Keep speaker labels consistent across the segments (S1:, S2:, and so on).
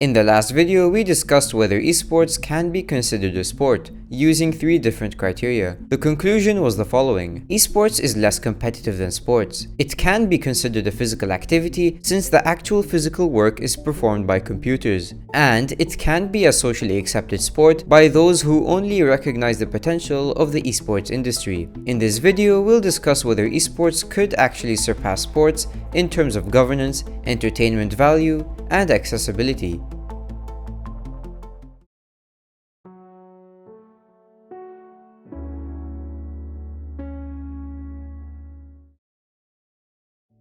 S1: In the last video, we discussed whether esports can be considered a sport, using 3 different criteria. The conclusion was the following. Esports is less competitive than sports. It can be considered a physical activity since the actual physical work is performed by computers. And it can be a socially accepted sport by those who only recognize the potential of the esports industry. In this video, we'll discuss whether esports could actually surpass sports in terms of governance, entertainment value, and accessibility.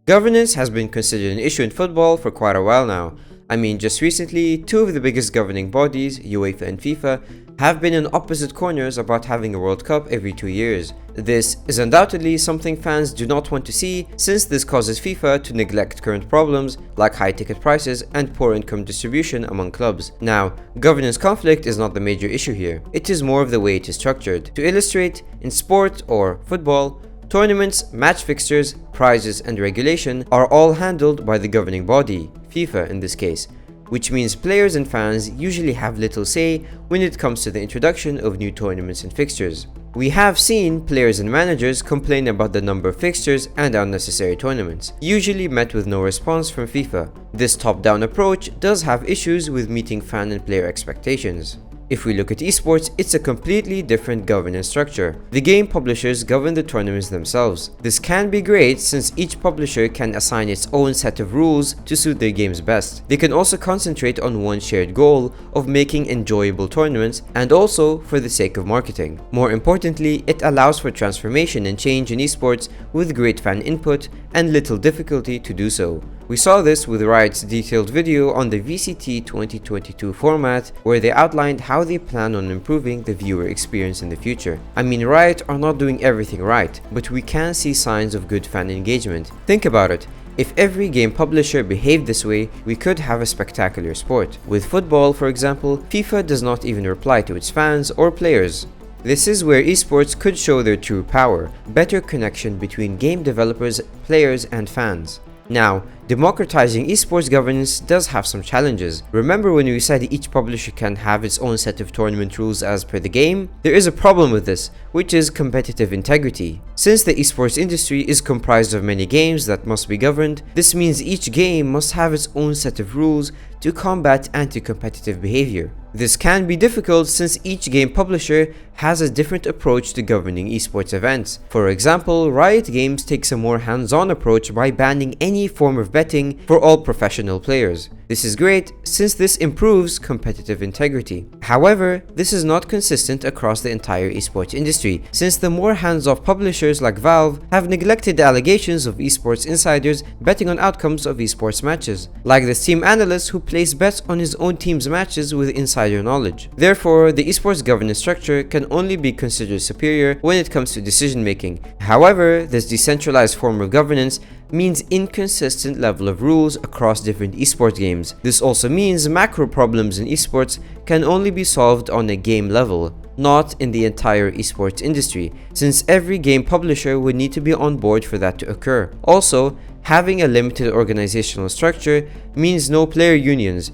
S1: Governance has been considered an issue in football for quite a while now. I mean, just recently, 2 of the biggest governing bodies, UEFA and FIFA, have been in opposite corners about having a World Cup every 2 years. This is undoubtedly something fans do not want to see, since this causes FIFA to neglect current problems like high ticket prices and poor income distribution among clubs. Now, governance conflict is not the major issue here. It is more of the way it is structured. To illustrate, in sport or football, tournaments, match fixtures, prizes, and regulation are all handled by the governing body, FIFA in this case, which means players and fans usually have little say when it comes to the introduction of new tournaments and fixtures. We have seen players and managers complain about the number of fixtures and unnecessary tournaments, usually met with no response from FIFA. This top-down approach does have issues with meeting fan and player expectations. If we look at esports, it's a completely different governance structure. The game publishers govern the tournaments themselves. This can be great since each publisher can assign its own set of rules to suit their games best. They can also concentrate on one shared goal of making enjoyable tournaments and also for the sake of marketing. More importantly, it allows for transformation and change in esports with great fan input and little difficulty to do so. We saw this with Riot's detailed video on the VCT 2022 format, where they outlined how they plan on improving the viewer experience in the future. I mean, Riot are not doing everything right, but we can see signs of good fan engagement. Think about it. If every game publisher behaved this way, we could have a spectacular sport. With football, for example, FIFA does not even reply to its fans or players. This is where esports could show their true power, better connection between game developers, players, and fans. Now, democratizing esports governance does have some challenges. Remember when we said each publisher can have its own set of tournament rules as per the game? There is a problem with this, which is competitive integrity. Since the esports industry is comprised of many games that must be governed, this means each game must have its own set of rules to combat anti-competitive behavior. This can be difficult since each game publisher has a different approach to governing esports events. For example, Riot Games takes a more hands-on approach by banning any form of betting for all professional players. This is great since this improves competitive integrity. However, this is not consistent across the entire esports industry, since the more hands-off publishers like Valve have neglected the allegations of esports insiders betting on outcomes of esports matches, like the Steam analyst who placed bets on his own team's matches with insider knowledge. Therefore, the esports governance structure can only be considered superior when it comes to decision making. However, this decentralized form of governance means inconsistent level of rules across different esports games. This also means macro problems in esports can only be solved on a game level, not in the entire esports industry, since every game publisher would need to be on board for that to occur. Also, having a limited organizational structure means no player unions.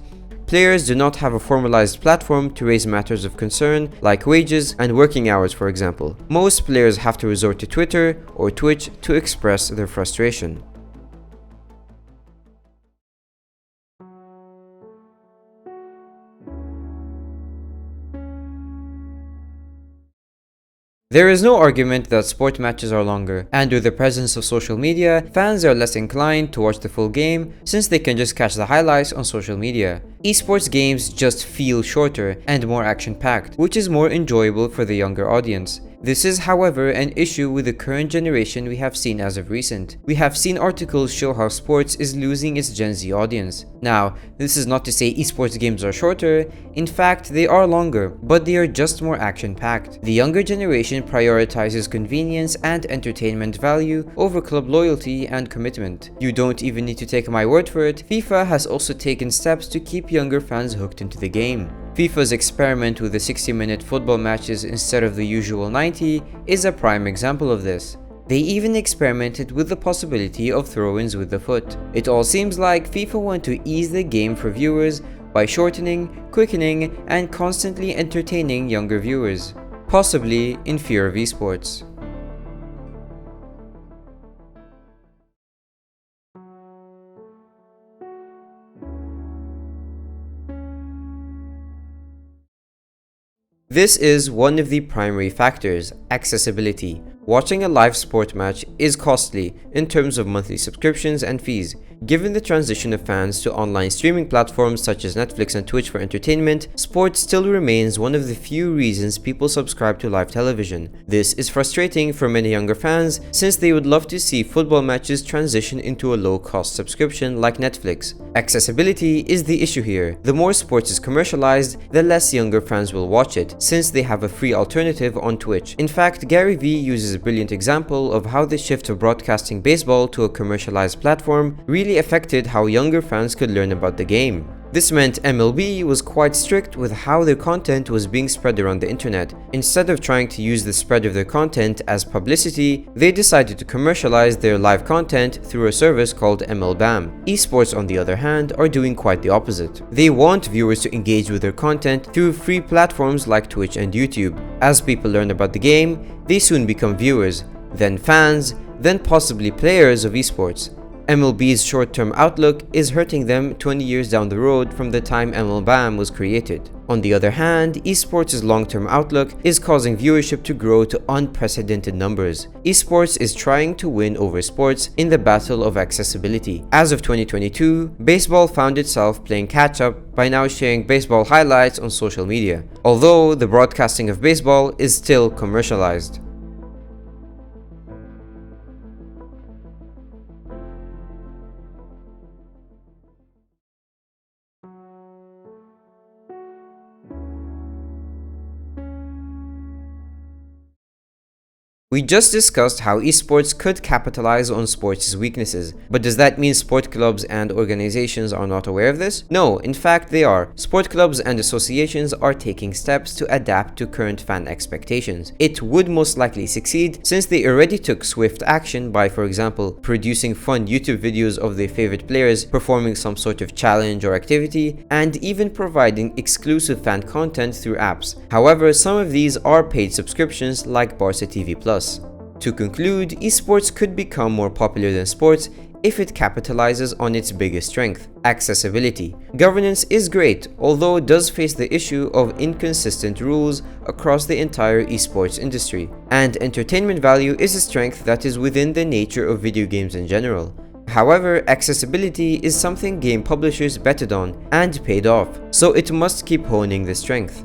S1: Players do not have a formalized platform to raise matters of concern like wages and working hours, for example. Most players have to resort to Twitter or Twitch to express their frustration. There is no argument that sport matches are longer, and with the presence of social media, fans are less inclined to watch the full game since they can just catch the highlights on social media. Esports games just feel shorter and more action-packed, which is more enjoyable for the younger audience. This is, however, an issue with the current generation we have seen as of recent. We have seen articles show how sports is losing its Gen Z audience. Now, this is not to say esports games are shorter. In fact, they are longer, but they are just more action-packed. The younger generation prioritizes convenience and entertainment value over club loyalty and commitment. You don't even need to take my word for it. FIFA has also taken steps to keep younger fans hooked into the game. FIFA's experiment with the 60-minute football matches instead of the usual 90 is a prime example of this. They even experimented with the possibility of throw-ins with the foot. It all seems like FIFA want to ease the game for viewers by shortening, quickening, and constantly entertaining younger viewers, possibly in fear of esports. This is one of the primary factors: accessibility. Watching a live sport match is costly in terms of monthly subscriptions and fees. Given the transition of fans to online streaming platforms such as Netflix and Twitch for entertainment, sports still remains one of the few reasons people subscribe to live television. This is frustrating for many younger fans since they would love to see football matches transition into a low-cost subscription like Netflix. Accessibility is the issue here. The more sports is commercialized, the less younger fans will watch it, since they have a free alternative on Twitch. In fact, Gary Vee uses a brilliant example of how the shift of broadcasting baseball to a commercialized platform really affected how younger fans could learn about the game. This meant MLB was quite strict with how their content was being spread around the internet. Instead of trying to use the spread of their content as publicity, they decided to commercialize their live content through a service called MLBAM. Esports, on the other hand, are doing quite the opposite. They want viewers to engage with their content through free platforms like Twitch and YouTube. As people learn about the game, they soon become viewers, then fans, then possibly players of esports. MLB's short-term outlook is hurting them 20 years down the road from the time MLBAM was created. On the other hand, esports' long-term outlook is causing viewership to grow to unprecedented numbers. Esports is trying to win over sports in the battle of accessibility. As of 2022, baseball found itself playing catch-up by now sharing baseball highlights on social media, although the broadcasting of baseball is still commercialized. We just discussed how esports could capitalize on sports' weaknesses, but does that mean sport clubs and organizations are not aware of this? No, in fact they are. Sport clubs and associations are taking steps to adapt to current fan expectations. It would most likely succeed since they already took swift action by, for example, producing fun YouTube videos of their favorite players performing some sort of challenge or activity, and even providing exclusive fan content through apps. However, some of these are paid subscriptions like Barca TV+. To conclude, esports could become more popular than sports if it capitalizes on its biggest strength: accessibility. Governance is great, although it does face the issue of inconsistent rules across the entire esports industry. And entertainment value is a strength that is within the nature of video games in general. However, accessibility is something game publishers betted on and paid off, so it must keep honing the strength.